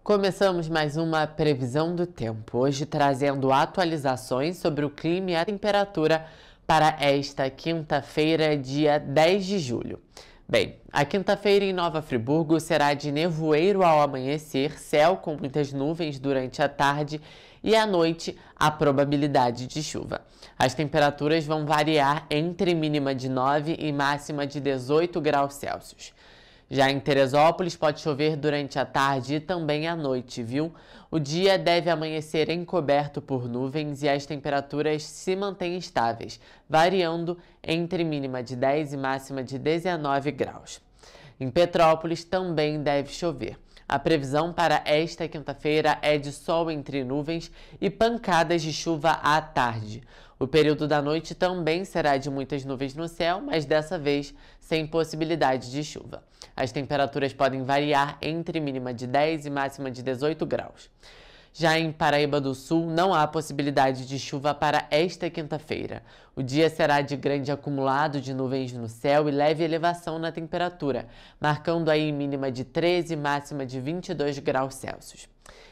Começamos mais uma previsão do tempo, hoje trazendo atualizações sobre o clima e a temperatura para esta quinta-feira, dia 10 de julho. Bem, a quinta-feira em Nova Friburgo será de nevoeiro ao amanhecer, céu com muitas nuvens durante a tarde e à noite a probabilidade de chuva. As temperaturas vão variar entre mínima de 9 e máxima de 18 graus Celsius. Já em Teresópolis pode chover durante a tarde e também à noite, viu? O dia deve amanhecer encoberto por nuvens e as temperaturas se mantêm estáveis, variando entre mínima de 10 e máxima de 19 graus. Em Petrópolis também deve chover. A previsão para esta quinta-feira é de sol entre nuvens e pancadas de chuva à tarde. O período da noite também será de muitas nuvens no céu, mas dessa vez sem possibilidade de chuva. As temperaturas podem variar entre mínima de 10 e máxima de 18 graus. Já em Paraíba do Sul, não há possibilidade de chuva para esta quinta-feira. O dia será de grande acumulado de nuvens no céu e leve elevação na temperatura, marcando aí mínima de 13 e máxima de 22 graus Celsius.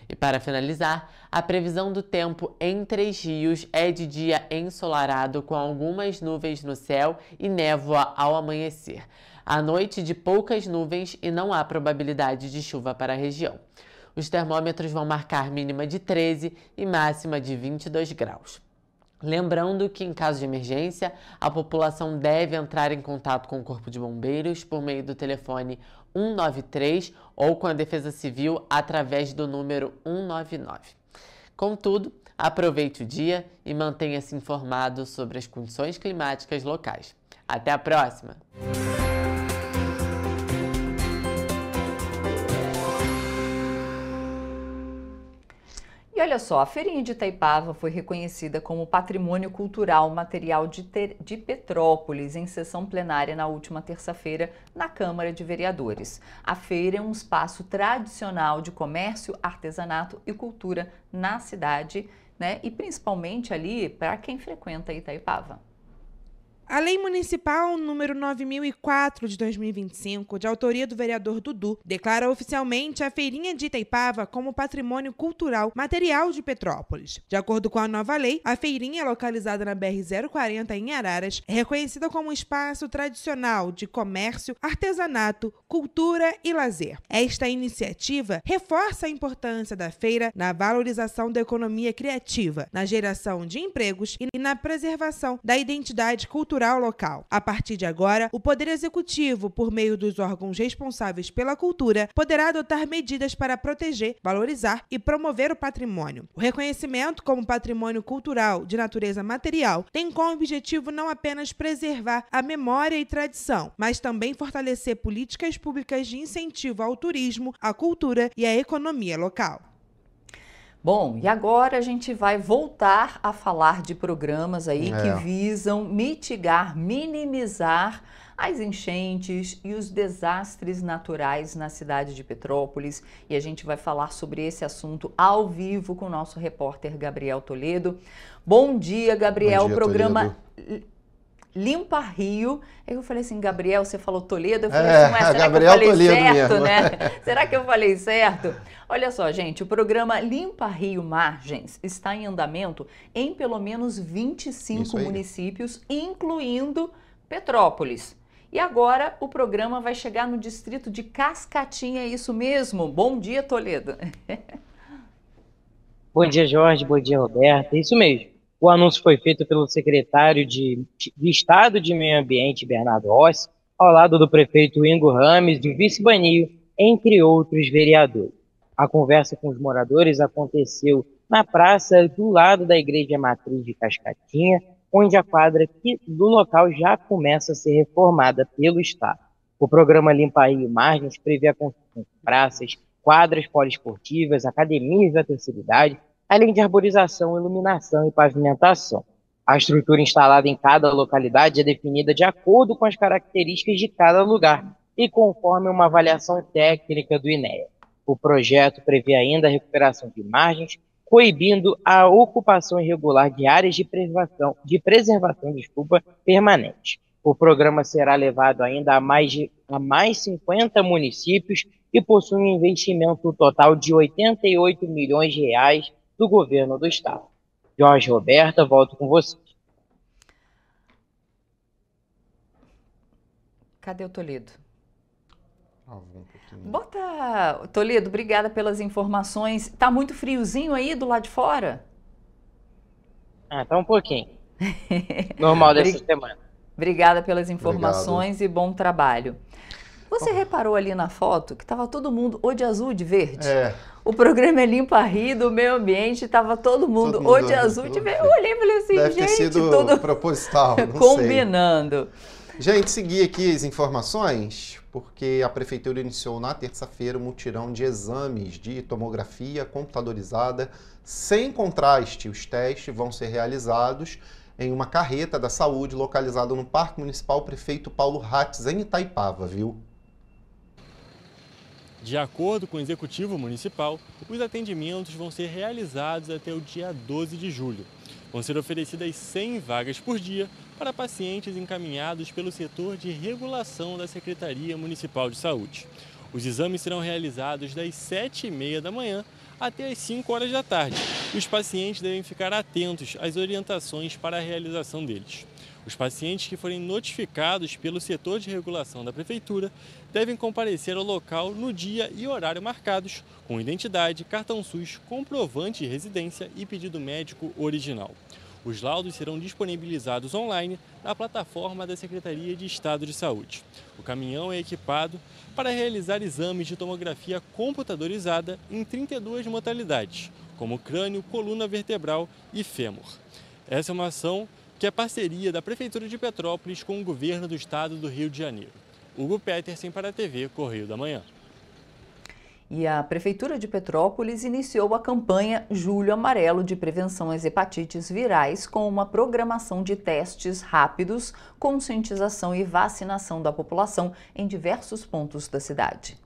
E para finalizar, a previsão do tempo em Três Rios é de dia ensolarado com algumas nuvens no céu e névoa ao amanhecer. À noite de poucas nuvens e não há probabilidade de chuva para a região. Os termômetros vão marcar mínima de 13 e máxima de 22 graus. Lembrando que, em caso de emergência, a população deve entrar em contato com o Corpo de Bombeiros por meio do telefone 193 ou com a Defesa Civil através do número 199. Contudo, aproveite o dia e mantenha-se informado sobre as condições climáticas locais. Até a próxima! E olha só, a Feirinha de Itaipava foi reconhecida como Patrimônio Cultural Material de Petrópolis em sessão plenária na última terça-feira na Câmara de Vereadores. A feira é um espaço tradicional de comércio, artesanato e cultura na cidade, né? E principalmente ali para quem frequenta Itaipava. A Lei Municipal número 9004 de 2025, de autoria do vereador Dudu, declara oficialmente a Feirinha de Itaipava como Patrimônio Cultural Material de Petrópolis. De acordo com a nova lei, a feirinha, localizada na BR-040 em Araras, é reconhecida como um espaço tradicional de comércio, artesanato, cultura e lazer. Esta iniciativa reforça a importância da feira na valorização da economia criativa, na geração de empregos e na preservação da identidade cultural local. A partir de agora, o Poder Executivo, por meio dos órgãos responsáveis pela cultura, poderá adotar medidas para proteger, valorizar e promover o patrimônio. O reconhecimento como patrimônio cultural de natureza material tem como objetivo não apenas preservar a memória e tradição, mas também fortalecer políticas públicas de incentivo ao turismo, à cultura e à economia local. Bom, e agora a gente vai voltar a falar de programas aí que visam mitigar, minimizar as enchentes e os desastres naturais na cidade de Petrópolis. E a gente vai falar sobre esse assunto ao vivo com o nosso repórter Gabriel Toledo. Bom dia, Gabriel. Bom dia, o programa Limpa Rio. Aí eu falei assim, Gabriel, você falou Toledo? Eu falei assim, mas será Gabriel que eu falei Toledo certo, mesmo, né? Será que eu falei certo? Olha só, gente, o programa Limpa Rio Margens está em andamento em pelo menos 25 municípios, incluindo Petrópolis. E agora o programa vai chegar no distrito de Cascatinha, é isso mesmo? Bom dia, Toledo. Bom dia, Jorge. Bom dia, Roberta. É isso mesmo. O anúncio foi feito pelo secretário de Estado de Meio Ambiente, Bernardo Rossi, ao lado do prefeito Ingo Rames, do vice-Banil, entre outros vereadores. A conversa com os moradores aconteceu na praça do lado da Igreja Matriz de Cascatinha, onde a quadra do local já começa a ser reformada pelo Estado. O programa Limpa Rio Margens prevê a construção de praças, quadras poliesportivas, academias da terceira idade, além de arborização, iluminação e pavimentação. A estrutura instalada em cada localidade é definida de acordo com as características de cada lugar e conforme uma avaliação técnica do INEA. O projeto prevê ainda a recuperação de margens, coibindo a ocupação irregular de áreas de preservação permanente. O programa será levado ainda a mais 50 municípios e possui um investimento total de 88 milhões de reais do governo do estado. Jorge, Roberta, volto com vocês. Cadê o Toledo? Bota, Toledo, obrigada pelas informações. Tá muito friozinho aí do lado de fora? Tá um pouquinho. Normal dessa semana. Obrigada pelas informações e bom trabalho. Você reparou ali na foto que estava todo mundo ou de azul ou de verde? O programa é Limpa Rio do Meio Ambiente, estava todo mundo ou de azul ou de verde. Eu olhei e falei assim, deve gente, ter sido tudo proposital, não combinando. Sei. Gente, seguir aqui as informações, porque a Prefeitura iniciou na terça-feira um mutirão de exames de tomografia computadorizada sem contraste. Os testes vão ser realizados em uma carreta da saúde localizada no Parque Municipal Prefeito Paulo Ratz, em Itaipava, viu? De acordo com o Executivo Municipal, os atendimentos vão ser realizados até o dia 12 de julho. Vão ser oferecidas 100 vagas por dia para pacientes encaminhados pelo setor de regulação da Secretaria Municipal de Saúde. Os exames serão realizados das 7h30 da manhã até as 5 horas da tarde. E os pacientes devem ficar atentos às orientações para a realização deles. Os pacientes que forem notificados pelo setor de regulação da Prefeitura devem comparecer ao local no dia e horário marcados, com identidade, cartão SUS, comprovante de residência e pedido médico original. Os laudos serão disponibilizados online na plataforma da Secretaria de Estado de Saúde. O caminhão é equipado para realizar exames de tomografia computadorizada em 32 modalidades, como crânio, coluna vertebral e fêmur. Essa é uma ação que é parceria da Prefeitura de Petrópolis com o Governo do Estado do Rio de Janeiro. Hugo Petersen para a TV Correio da Manhã. E a Prefeitura de Petrópolis iniciou a campanha Julho Amarelo de prevenção às hepatites virais com uma programação de testes rápidos, conscientização e vacinação da população em diversos pontos da cidade.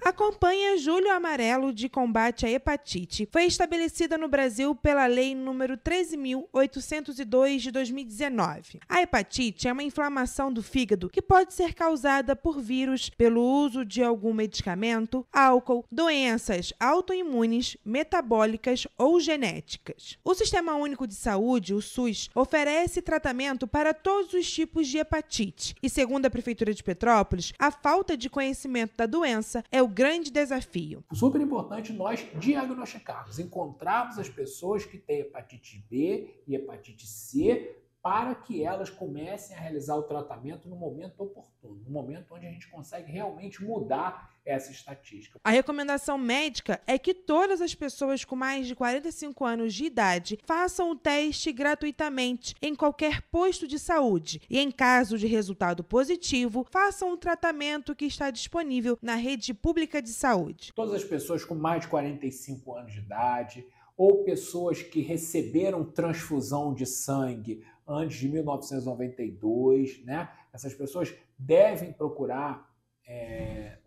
A campanha Julho Amarelo de combate à hepatite foi estabelecida no Brasil pela Lei nº 13.802 de 2019. A hepatite é uma inflamação do fígado que pode ser causada por vírus, pelo uso de algum medicamento, álcool, doenças autoimunes, metabólicas ou genéticas. O Sistema Único de Saúde, o SUS, oferece tratamento para todos os tipos de hepatite. E segundo a Prefeitura de Petrópolis, a falta de conhecimento da doença é o grande desafio. Super importante nós diagnosticarmos, encontrarmos as pessoas que têm hepatite B e hepatite C para que elas comecem a realizar o tratamento no momento oportuno, no momento onde a gente consegue realmente mudar essa estatística. A recomendação médica é que todas as pessoas com mais de 45 anos de idade façam o teste gratuitamente em qualquer posto de saúde e, em caso de resultado positivo, façam o tratamento que está disponível na rede pública de saúde. Todas as pessoas com mais de 45 anos de idade ou pessoas que receberam transfusão de sangue antes de 1992, né? Essas pessoas devem procurar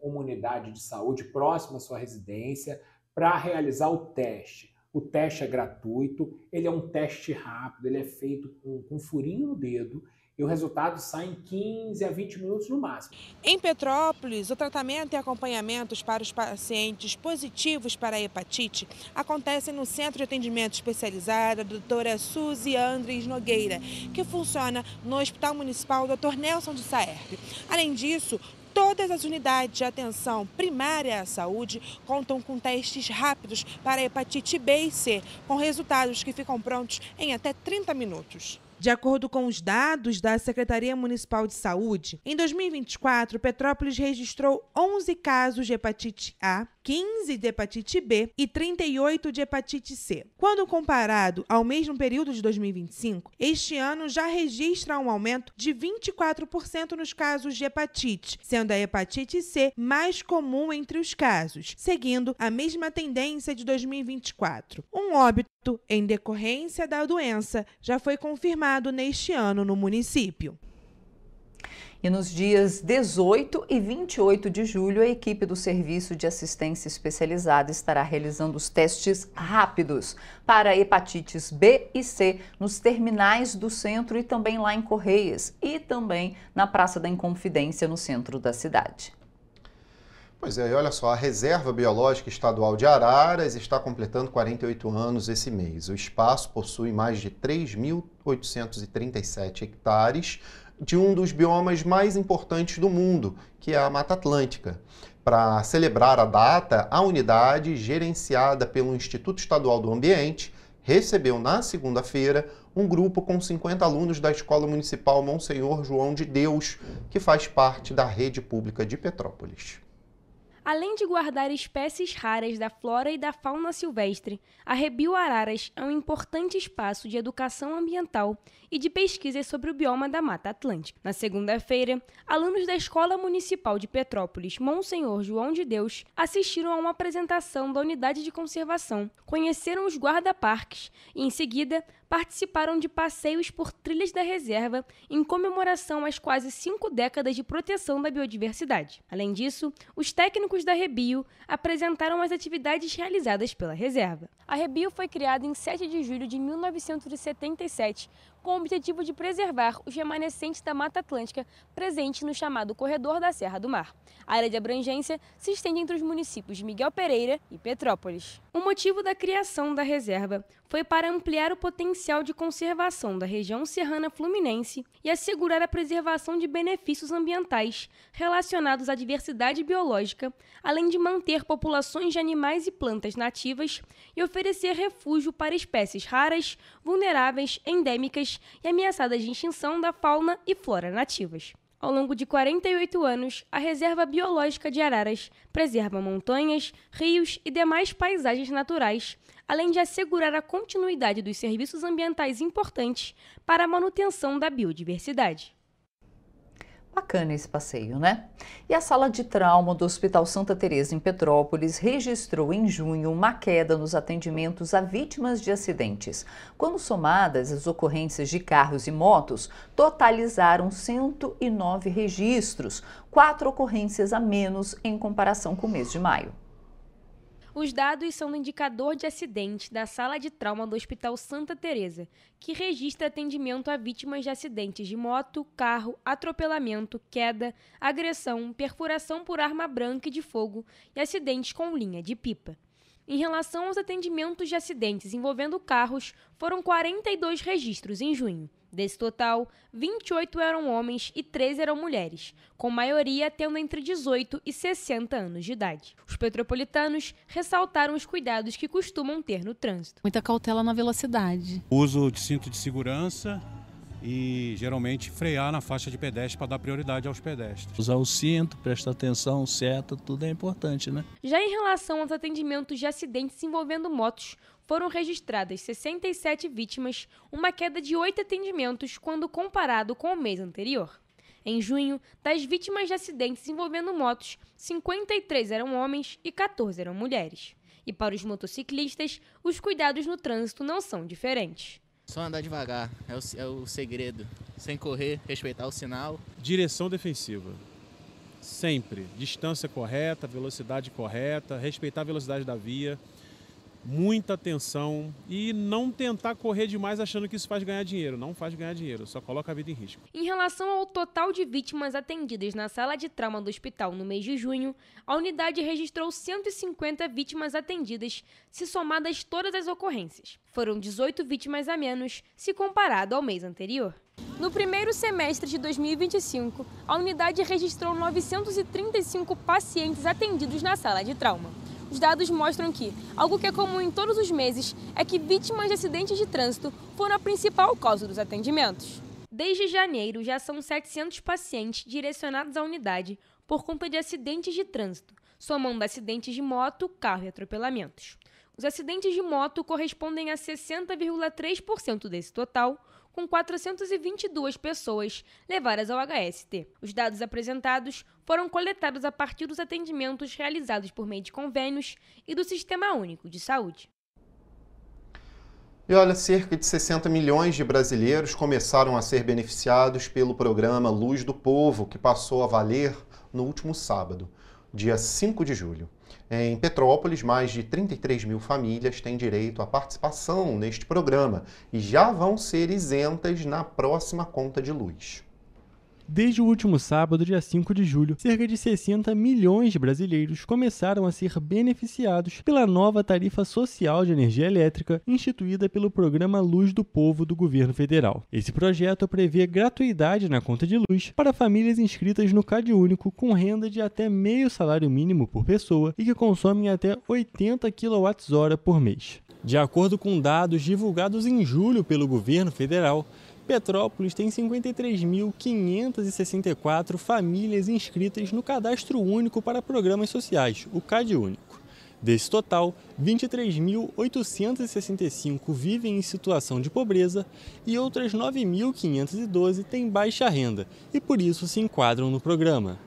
uma unidade de saúde próxima à sua residência para realizar o teste. O teste é gratuito, ele é um teste rápido, ele é feito com um furinho no dedo e o resultado sai em 15 a 20 minutos no máximo. Em Petrópolis, o tratamento e acompanhamentos para os pacientes positivos para a hepatite acontecem no Centro de Atendimento Especializado da doutora Suzy Andres Nogueira, que funciona no Hospital Municipal Dr. Nelson de Saerbe. Além disso, todas as unidades de atenção primária à saúde contam com testes rápidos para a hepatite B e C, com resultados que ficam prontos em até 30 minutos. De acordo com os dados da Secretaria Municipal de Saúde, em 2024, Petrópolis registrou 11 casos de hepatite A, 15 de hepatite B e 38 de hepatite C. Quando comparado ao mesmo período de 2025, este ano já registra um aumento de 24% nos casos de hepatite, sendo a hepatite C mais comum entre os casos, seguindo a mesma tendência de 2024. Um óbito em decorrência da doença já foi confirmado neste ano no município. E nos dias 18 e 28 de julho, a equipe do Serviço de Assistência Especializada estará realizando os testes rápidos para hepatites B e C nos terminais do centro e também lá em Correias e também na Praça da Inconfidência, no centro da cidade. Pois é, e olha só, a Reserva Biológica Estadual de Araras está completando 48 anos esse mês. O espaço possui mais de 3.837 hectares de um dos biomas mais importantes do mundo, que é a Mata Atlântica. Para celebrar a data, a unidade, gerenciada pelo Instituto Estadual do Ambiente, recebeu na segunda-feira um grupo com 50 alunos da Escola Municipal Monsenhor João de Deus, que faz parte da rede pública de Petrópolis. Além de guardar espécies raras da flora e da fauna silvestre, a Rebio Araras é um importante espaço de educação ambiental e de pesquisa sobre o bioma da Mata Atlântica. Na segunda-feira, alunos da Escola Municipal de Petrópolis, Monsenhor João de Deus, assistiram a uma apresentação da unidade de conservação, conheceram os guarda-parques e, em seguida, participaram de passeios por trilhas da reserva em comemoração às quase 5 décadas de proteção da biodiversidade. Além disso, os técnicos da Rebio apresentaram as atividades realizadas pela reserva. A Rebio foi criada em 7 de julho de 1977 com o objetivo de preservar os remanescentes da Mata Atlântica presentes no chamado Corredor da Serra do Mar. A área de abrangência se estende entre os municípios de Miguel Pereira e Petrópolis. O motivo da criação da reserva foi para ampliar o potencial de conservação da região serrana fluminense e assegurar a preservação de benefícios ambientais relacionados à diversidade biológica, além de manter populações de animais e plantas nativas e oferecer refúgio para espécies raras, vulneráveis, endêmicas e ameaçadas de extinção da fauna e flora nativas. Ao longo de 48 anos, a Reserva Biológica de Araras preserva montanhas, rios e demais paisagens naturais, além de assegurar a continuidade dos serviços ambientais importantes para a manutenção da biodiversidade. Bacana esse passeio, né? E a sala de trauma do Hospital Santa Teresa em Petrópolis registrou em junho uma queda nos atendimentos a vítimas de acidentes. Quando somadas, as ocorrências de carros e motos totalizaram 109 registros, 4 ocorrências a menos em comparação com o mês de maio. Os dados são do indicador de acidente da sala de trauma do Hospital Santa Teresa, que registra atendimento a vítimas de acidentes de moto, carro, atropelamento, queda, agressão, perfuração por arma branca e de fogo e acidentes com linha de pipa. Em relação aos atendimentos de acidentes envolvendo carros, foram 42 registros em junho. Desse total, 28 eram homens e 13 eram mulheres, com maioria tendo entre 18 e 60 anos de idade. Os petropolitanos ressaltaram os cuidados que costumam ter no trânsito. Muita cautela na velocidade. Uso de cinto de segurança e geralmente frear na faixa de pedestre para dar prioridade aos pedestres. Usar o cinto, prestar atenção, seta, tudo é importante, né? Já em relação aos atendimentos de acidentes envolvendo motos, foram registradas 67 vítimas, uma queda de 8 atendimentos quando comparado com o mês anterior. Em junho, das vítimas de acidentes envolvendo motos, 53 eram homens e 14 eram mulheres. E para os motociclistas, os cuidados no trânsito não são diferentes. Só andar devagar, é o segredo. Sem correr, respeitar o sinal. Direção defensiva. Sempre. Distância correta, velocidade correta, respeitar a velocidade da via. muita atenção e não tentar correr demais achando que isso faz ganhar dinheiro. Não faz ganhar dinheiro, só coloca a vida em risco. Em relação ao total de vítimas atendidas na sala de trauma do hospital no mês de junho, a unidade registrou 150 vítimas atendidas, se somadas todas as ocorrências. Foram 18 vítimas a menos, se comparado ao mês anterior. No primeiro semestre de 2025, a unidade registrou 935 pacientes atendidos na sala de trauma. Os dados mostram que, algo que é comum em todos os meses, é que vítimas de acidentes de trânsito foram a principal causa dos atendimentos. Desde janeiro, já são 700 pacientes direcionados à unidade por conta de acidentes de trânsito, somando acidentes de moto, carro e atropelamentos. Os acidentes de moto correspondem a 60,3% desse total, com 422 pessoas levadas ao HST. Os dados apresentados foram coletados a partir dos atendimentos realizados por meio de convênios e do Sistema Único de Saúde. E olha, cerca de 60 milhões de brasileiros começaram a ser beneficiados pelo programa Luz do Povo, que passou a valer no último sábado, dia 5 de julho. Em Petrópolis, mais de 33 mil famílias têm direito à participação neste programa e já vão ser isentas na próxima conta de luz. Desde o último sábado, dia 5 de julho, cerca de 60 milhões de brasileiros começaram a ser beneficiados pela nova tarifa social de energia elétrica instituída pelo Programa Luz do Povo do Governo Federal. Esse projeto prevê gratuidade na conta de luz para famílias inscritas no CadÚnico com renda de até meio salário mínimo por pessoa e que consomem até 80 kWh por mês. De acordo com dados divulgados em julho pelo Governo Federal, Petrópolis tem 53.564 famílias inscritas no Cadastro Único para Programas Sociais, o CadÚnico. Desse total, 23.865 vivem em situação de pobreza e outras 9.512 têm baixa renda e por isso se enquadram no programa.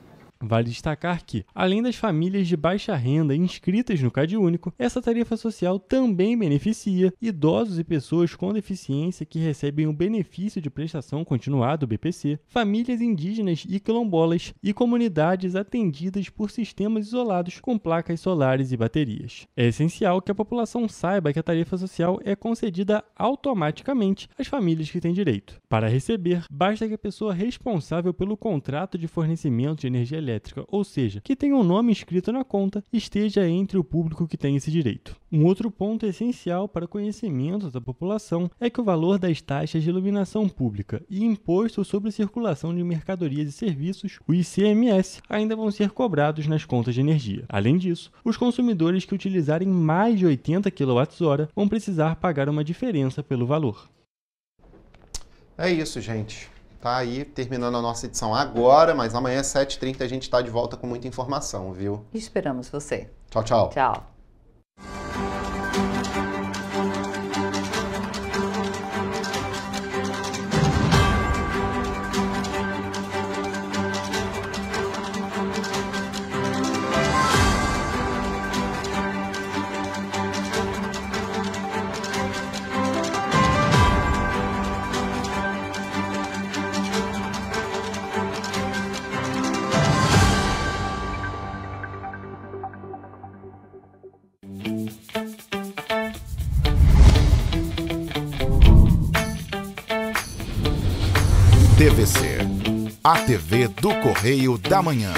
Vale destacar que, além das famílias de baixa renda inscritas no CadÚnico, essa tarifa social também beneficia idosos e pessoas com deficiência que recebem o benefício de prestação continuada, o BPC, famílias indígenas e quilombolas e comunidades atendidas por sistemas isolados com placas solares e baterias. É essencial que a população saiba que a tarifa social é concedida automaticamente às famílias que têm direito. Para receber, basta que a pessoa responsável pelo contrato de fornecimento de energia elétrica, ou seja, que tenha um nome inscrito na conta, esteja entre o público que tem esse direito. Um outro ponto essencial para o conhecimento da população é que o valor das taxas de iluminação pública e imposto sobre circulação de mercadorias e serviços, o ICMS, ainda vão ser cobrados nas contas de energia. Além disso, os consumidores que utilizarem mais de 80 kWh vão precisar pagar uma diferença pelo valor. É isso, gente. Tá aí, terminando a nossa edição agora, mas amanhã às 7h30 a gente está de volta com muita informação, viu? Esperamos você. Tchau, tchau. Tchau. TVC, a TV do Correio da Manhã.